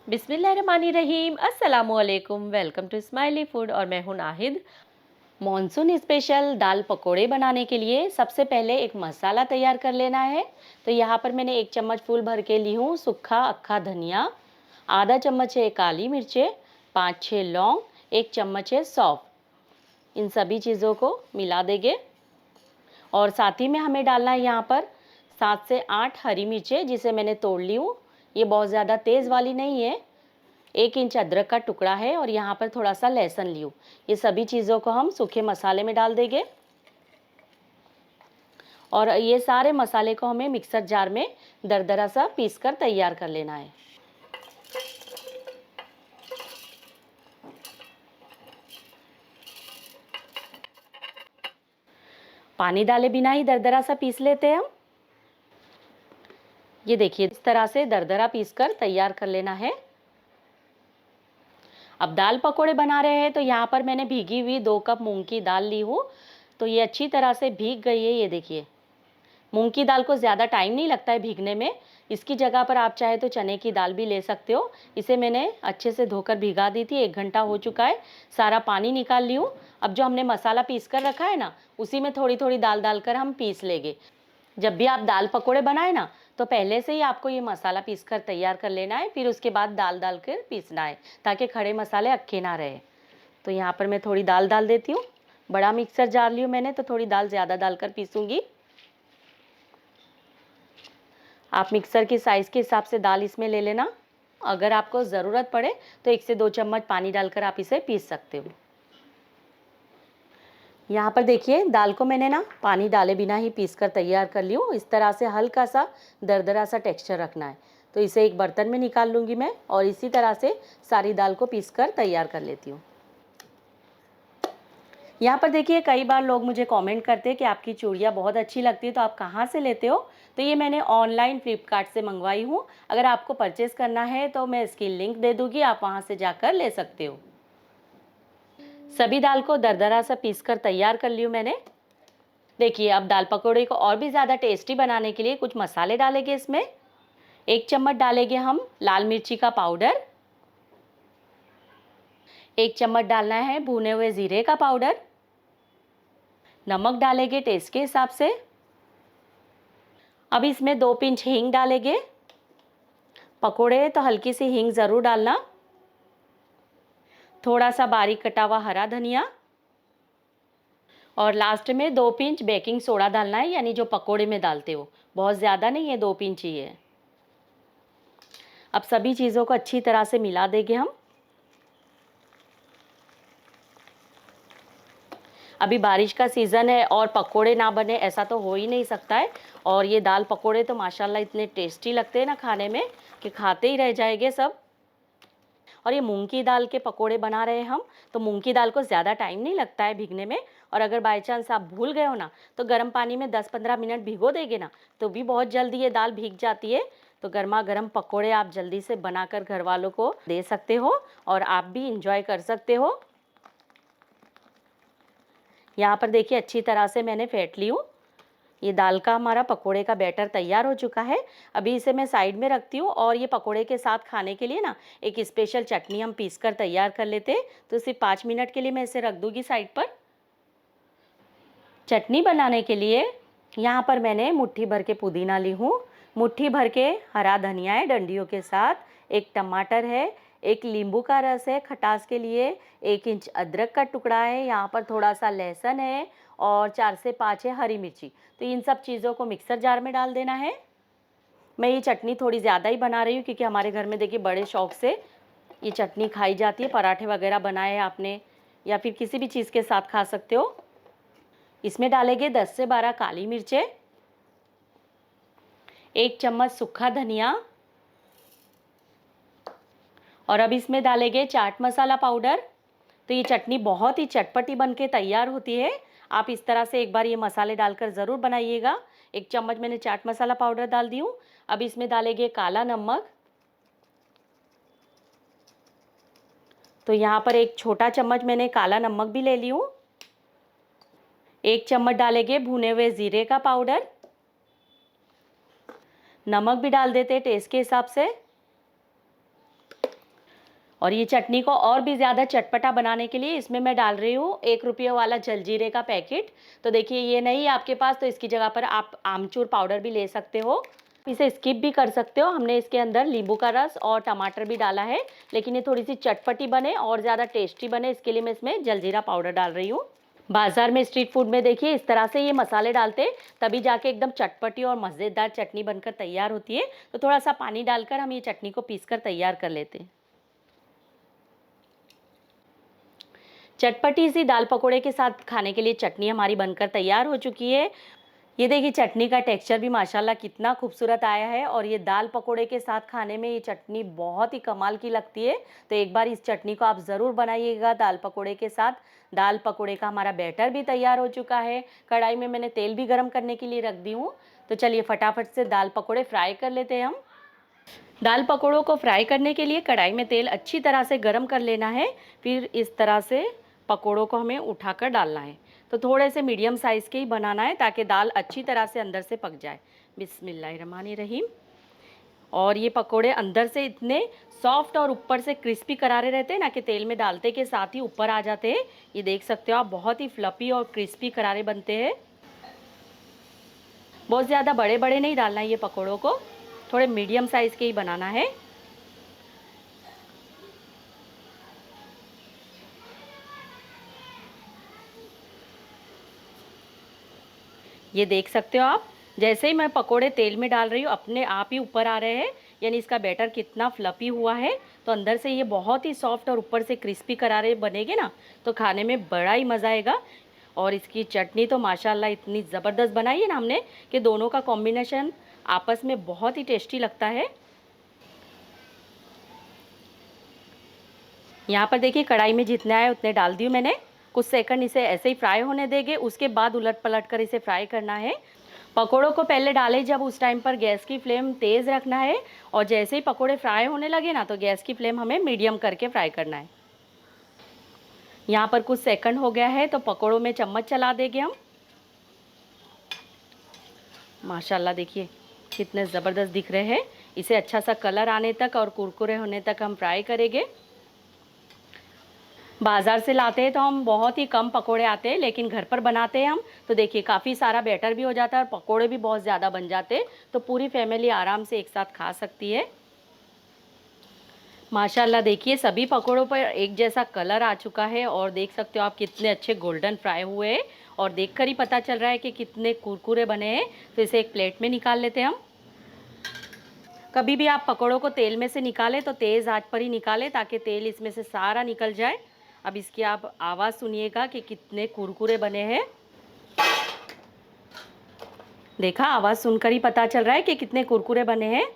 बिस्मिल्लाहिर्रहमानिर्रहीम, अस्सलामुअलैकुम। Welcome to smiley food और मैं हूं नाहिद। मॉनसून स्पेशल दाल पकोड़े बनाने के लिए सबसे पहले एक मसाला तैयार कर लेना है। तो यहाँ पर मैंने 1 चम्मच फुल भर के ली हूँ सूखा अक्खा धनिया, आधा चम्मच है काली मिर्चें, 5-6 लौंग, 1 चम्मच है सौंफ। इन सभी चीज़ों को मिला देंगे और साथ ही में हमें डालना है यहाँ पर 7 से 8 हरी मिर्चें, जिसे मैंने तोड़ ली हूँ। ये बहुत ज़्यादा तेज़ वाली नहीं है। 1 इंच अदरक का टुकड़ा है और यहाँ पर थोड़ा सा लहसुन लियो। ये सभी चीज़ों को हम सूखे मसाले में डाल देंगे और ये सारे मसाले को हमें मिक्सर जार में दरदरा सा पीस कर तैयार कर लेना है। पानी डाले बिना ही दरदरा सा पीस लेते हैं हम। ये देखिए, इस तरह से दरदरा पीस कर तैयार कर लेना है। अब दाल पकोड़े बना रहे हैं तो यहाँ पर मैंने भीगी हुई 2 कप मूंग की दाल ली हूँ। तो ये अच्छी तरह से भीग गई है। ये देखिए, मूंग की दाल को ज़्यादा टाइम नहीं लगता है भीगने में। इसकी जगह पर आप चाहे तो चने की दाल भी ले सकते हो। इसे मैंने अच्छे से धोकर भिगा दी थी, 1 घंटा हो चुका है। सारा पानी निकाल ली हूँ। अब जो हमने मसाला पीस कर रखा है ना, उसी में थोड़ी थोड़ी दाल डालकर हम पीस लेंगे। जब भी आप दाल पकोड़े बनाए ना, तो पहले से ही आपको ये मसाला पीस कर तैयार कर लेना है, फिर उसके बाद दाल डालकर पीसना है, ताकि खड़े मसाले अक्खे ना रहे। तो यहाँ पर मैं थोड़ी दाल डाल देती हूँ। बड़ा मिक्सर जार ली हूँ मैंने, तो थोड़ी दाल ज़्यादा डालकर पीसूँगी। आप मिक्सर की साइज़ के हिसाब से दाल इसमें ले लेना। अगर आपको ज़रूरत पड़े तो 1 से 2 चम्मच पानी डालकर आप इसे पीस सकते हो। यहाँ पर देखिए, दाल को मैंने ना पानी डाले बिना ही पीस कर तैयार कर ली हूँ। इस तरह से हल्का सा दरदरा सा टेक्सचर रखना है। तो इसे एक बर्तन में निकाल लूँगी मैं और इसी तरह से सारी दाल को पीस कर तैयार कर लेती हूँ। यहाँ पर देखिए, कई बार लोग मुझे कमेंट करते हैं कि आपकी चूड़ियाँ बहुत अच्छी लगती है, तो आप कहाँ से लेते हो? तो ये मैंने ऑनलाइन फ्लिपकार्ट से मंगवाई हूँ। अगर आपको परचेज़ करना है तो मैं इसकी लिंक दे दूँगी, आप वहाँ से जाकर ले सकते हो। सभी दाल को दरदरा सा पीस कर तैयार कर ली हूँ मैंने। देखिए, अब दाल पकौड़े को और भी ज़्यादा टेस्टी बनाने के लिए कुछ मसाले डालेंगे इसमें। 1 चम्मच डालेंगे हम लाल मिर्ची का पाउडर, 1 चम्मच डालना है भुने हुए ज़ीरे का पाउडर, नमक डालेंगे टेस्ट के हिसाब से। अब इसमें 2 पिंच हींग डालेंगे। पकोड़े है तो हल्की सी हींग ज़रूर डालना। थोड़ा सा बारीक कटा हुआ हरा धनिया और लास्ट में 2 पिंच बेकिंग सोडा डालना है, यानी जो पकोड़े में डालते हो। बहुत ज़्यादा नहीं है, 2 पिंच ही है। अब सभी चीज़ों को अच्छी तरह से मिला देंगे हम। अभी बारिश का सीज़न है और पकोड़े ना बने ऐसा तो हो ही नहीं सकता है। और ये दाल पकोड़े तो माशाल्लाह इतने टेस्टी लगते हैं ना खाने में, कि खाते ही रह जाएंगे सब। और ये मूंग की दाल के पकोड़े बना रहे हैं हम, तो मूंग की दाल को ज़्यादा टाइम नहीं लगता है भीगने में। और अगर बाय चांस आप भूल गए हो ना, तो गर्म पानी में 10-15 मिनट भिगो देंगे ना, तो भी बहुत जल्दी ये दाल भीग जाती है। तो गर्मा गर्म पकोड़े आप जल्दी से बनाकर घर वालों को दे सकते हो और आप भी इंजॉय कर सकते हो। यहाँ पर देखिए, अच्छी तरह से मैंने फेंट ली हूँ। ये दाल का हमारा पकोड़े का बैटर तैयार हो चुका है। अभी इसे मैं साइड में रखती हूँ और ये पकोड़े के साथ खाने के लिए ना एक स्पेशल चटनी हम पीस कर तैयार कर लेते हैं। तो सिर्फ 5 मिनट के लिए मैं इसे रख दूँगी साइड पर। चटनी बनाने के लिए यहाँ पर मैंने मुट्ठी भर के पुदीना ली हूँ, मुट्ठी भर के हरा धनिया है डंडियों के साथ, 1 टमाटर है, 1 नींबू का रस है खटास के लिए, 1 इंच अदरक का टुकड़ा है, यहाँ पर थोड़ा सा लहसुन है और 4 से 5 है हरी मिर्ची। तो इन सब चीज़ों को मिक्सर जार में डाल देना है। मैं ये चटनी थोड़ी ज़्यादा ही बना रही हूँ, क्योंकि हमारे घर में देखिए बड़े शौक से ये चटनी खाई जाती है। पराठे वगैरह बनाए आपने या फिर किसी भी चीज़ के साथ खा सकते हो। इसमें डालेंगे 10 से 12 काली मिर्चें, 1 चम्मच सूखा धनिया और अब इसमें डालेंगे चाट मसाला पाउडर। तो ये चटनी बहुत ही चटपटी बनके तैयार होती है। आप इस तरह से एक बार ये मसाले डालकर ज़रूर बनाइएगा। 1 चम्मच मैंने चाट मसाला पाउडर डाल दी हूँ। अब इसमें डालेंगे काला नमक। तो यहाँ पर 1 छोटा चम्मच मैंने काला नमक भी ले ली हूँ। 1 चम्मच डालेंगे भुने हुए ज़ीरे का पाउडर। नमक भी डाल देते हैं टेस्ट के हिसाब से। और ये चटनी को और भी ज़्यादा चटपटा बनाने के लिए इसमें मैं डाल रही हूँ 1 रुपये वाला जलजीरे का पैकेट। तो देखिए ये नहीं है आपके पास तो इसकी जगह पर आप आमचूर पाउडर भी ले सकते हो। इसे स्किप भी कर सकते हो। हमने इसके अंदर नींबू का रस और टमाटर भी डाला है, लेकिन ये थोड़ी-सी चटपटी बने और ज़्यादा टेस्टी बने इसके लिए मैं इसमें जलजीरा पाउडर डाल रही हूँ। बाज़ार में स्ट्रीट फूड में देखिए इस तरह से ये मसाले डालते, तभी जाके एकदम चटपटी और मज़ेदार चटनी बनकर तैयार होती है। तो थोड़ा-सा पानी डालकर हम ये चटनी को पीस कर तैयार कर लेते हैं। चटपटी सी दाल पकोड़े के साथ खाने के लिए चटनी हमारी बनकर तैयार हो चुकी है। ये देखिए चटनी का टेक्सचर भी माशाल्लाह कितना खूबसूरत आया है और ये दाल पकोड़े के साथ खाने में ये चटनी बहुत ही कमाल की लगती है। तो एक बार इस चटनी को आप ज़रूर बनाइएगा दाल पकोड़े के साथ। दाल पकोड़े का हमारा बैटर भी तैयार हो चुका है। कढ़ाई में मैंने तेल भी गरम करने के लिए रख दी हूँ। तो चलिए फटाफट से दाल पकोड़े फ्राई कर लेते हैं हम। दाल पकोड़ों को फ्राई करने के लिए कढ़ाई में तेल अच्छी तरह से गरम कर लेना है। फिर इस तरह से पकोड़ों को हमें उठाकर डालना है। तो थोड़े से मीडियम साइज़ के ही बनाना है ताकि दाल अच्छी तरह से अंदर से पक जाए। बिस्मिल्लाहिर्रहमानिर्रहीम। और ये पकोड़े अंदर से इतने सॉफ्ट और ऊपर से क्रिस्पी करारे रहते हैं ना कि तेल में डालते के साथ ही ऊपर आ जाते हैं। ये देख सकते हो आप, बहुत ही फ्लफी और क्रिस्पी करारे बनते हैं। बहुत ज़्यादा बड़े बड़े नहीं डालना है ये पकोड़ों को, थोड़े मीडियम साइज़ के ही बनाना है। ये देख सकते हो आप, जैसे ही मैं पकोड़े तेल में डाल रही हूँ अपने आप ही ऊपर आ रहे हैं, यानी इसका बैटर कितना फ्लफी हुआ है। तो अंदर से ये बहुत ही सॉफ्ट और ऊपर से क्रिस्पी करारे बनेंगे ना, तो खाने में बड़ा ही मज़ा आएगा। और इसकी चटनी तो माशाल्लाह इतनी ज़बरदस्त बनाई है ना हमने कि दोनों का कॉम्बिनेशन आपस में बहुत ही टेस्टी लगता है। यहाँ पर देखिए कढ़ाई में जितने आए उतने डाल दिए मैंने। कुछ सेकंड इसे ऐसे ही फ्राई होने देंगे, उसके बाद उलट पलट कर इसे फ्राई करना है। पकोड़ों को पहले डालें जब उस टाइम पर गैस की फ्लेम तेज़ रखना है, और जैसे ही पकोड़े फ्राई होने लगे ना तो गैस की फ्लेम हमें मीडियम करके फ्राई करना है। यहाँ पर कुछ सेकंड हो गया है तो पकोड़ों में चम्मच चला देंगे हम। माशाल्लाह देखिए कितने ज़बरदस्त दिख रहे हैं। इसे अच्छा सा कलर आने तक और कुरकुरे होने तक हम फ्राई करेंगे। बाज़ार से लाते हैं तो हम बहुत ही कम पकोड़े आते हैं, लेकिन घर पर बनाते हैं हम तो देखिए काफ़ी सारा बैटर भी हो जाता है और पकोड़े भी बहुत ज़्यादा बन जाते हैं। तो पूरी फैमिली आराम से एक साथ खा सकती है। माशाल्लाह देखिए सभी पकोड़ों पर एक जैसा कलर आ चुका है और देख सकते हो आप कितने अच्छे गोल्डन फ्राई हुए हैं, और देखकर ही पता चल रहा है कि कितने कुरकुरे बने हैं। तो इसे एक प्लेट में निकाल लेते हैं हम। कभी भी आप पकोड़ों को तेल में से निकालें तो तेज़ आंच पर ही निकालें ताकि तेल इसमें से सारा निकल जाए। अब इसकी आप आवाज़ सुनिएगा कि कितने कुरकुरे बने हैं। देखा, आवाज़ सुनकर ही पता चल रहा है कि कितने कुरकुरे बने हैं।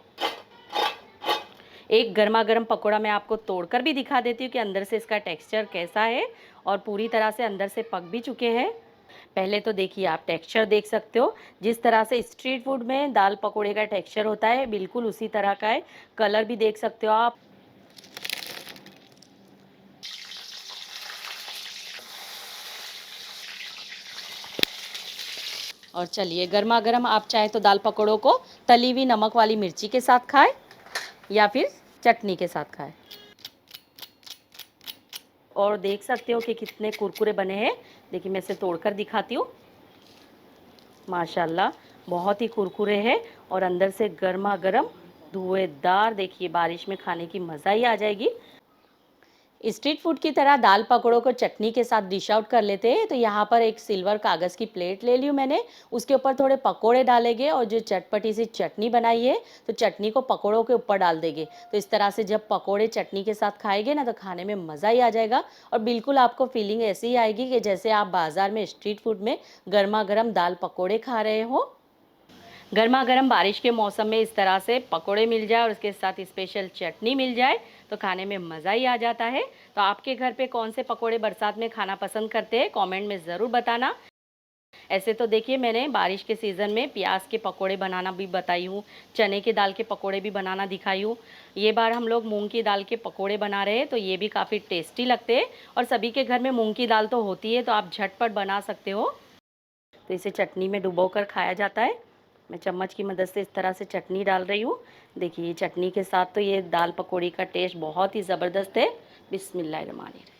एक गर्मा गर्म पकोड़ा मैं आपको तोड़कर भी दिखा देती हूँ कि अंदर से इसका टेक्सचर कैसा है, और पूरी तरह से अंदर से पक भी चुके हैं। पहले तो देखिए आप टेक्सचर देख सकते हो, जिस तरह से स्ट्रीट फूड में दाल पकोड़े का टेक्सचर होता है बिल्कुल उसी तरह का है। कलर भी देख सकते हो आप। और चलिए गर्मा गर्म आप चाहे तो दाल पकोड़ों को तली हुई नमक वाली मिर्ची के साथ खाएं या फिर चटनी के साथ खाएं। और देख सकते हो कि कितने कुरकुरे बने हैं। देखिए मैं इसे तोड़कर दिखाती हूँ। माशाल्लाह बहुत ही कुरकुरे है और अंदर से गर्मा गर्म धुएंदार। देखिए बारिश में खाने की मज़ा ही आ जाएगी। स्ट्रीट फूड की तरह दाल पकौड़ों को चटनी के साथ डिश आउट कर लेते हैं। तो यहाँ पर एक सिल्वर कागज़ की प्लेट ले ली हूँ मैंने, उसके ऊपर थोड़े पकोड़े डालेंगे और जो चटपटी सी चटनी बनाई है तो चटनी को पकोड़ों के ऊपर डाल देंगे। तो इस तरह से जब पकोड़े चटनी के साथ खाएंगे ना तो खाने में मज़ा ही आ जाएगा, और बिल्कुल आपको फीलिंग ऐसी ही आएगी कि जैसे आप बाज़ार में स्ट्रीट फूड में गर्मा गर्म दाल पकौड़े खा रहे हो। गर्मा गर्म बारिश के मौसम में इस तरह से पकोड़े मिल जाए और उसके साथ स्पेशल चटनी मिल जाए तो खाने में मज़ा ही आ जाता है। तो आपके घर पे कौन से पकोड़े बरसात में खाना पसंद करते हैं कमेंट में ज़रूर बताना। ऐसे तो देखिए मैंने बारिश के सीज़न में प्याज के पकोड़े बनाना भी बताई हूँ, चने की दाल के पकोड़े भी बनाना दिखाई हूँ। ये बार हम लोग मूंग की दाल के पकोड़े बना रहे हैं तो ये भी काफ़ी टेस्टी लगते हैं, और सभी के घर में मूंग की दाल तो होती है तो आप झटपट बना सकते हो। तो इसे चटनी में डुबो कर खाया जाता है। मैं चम्मच की मदद से इस तरह से चटनी डाल रही हूँ। देखिए चटनी के साथ तो ये दाल पकौड़ी का टेस्ट बहुत ही ज़बरदस्त है। बिस्मिल्लाहिर्रहमानिर्रहीम।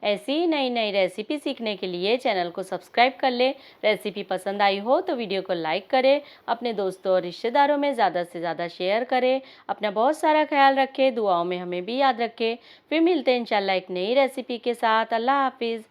ऐसी ही नई नई रेसिपी सीखने के लिए चैनल को सब्सक्राइब कर ले। रेसिपी पसंद आई हो तो वीडियो को लाइक करें, अपने दोस्तों और रिश्तेदारों में ज़्यादा से ज़्यादा शेयर करें। अपना बहुत सारा ख्याल रखें, दुआओं में हमें भी याद रखें। फिर मिलते हैं इंशाल्लाह एक नई रेसिपी के साथ। अल्लाह हाफिज़।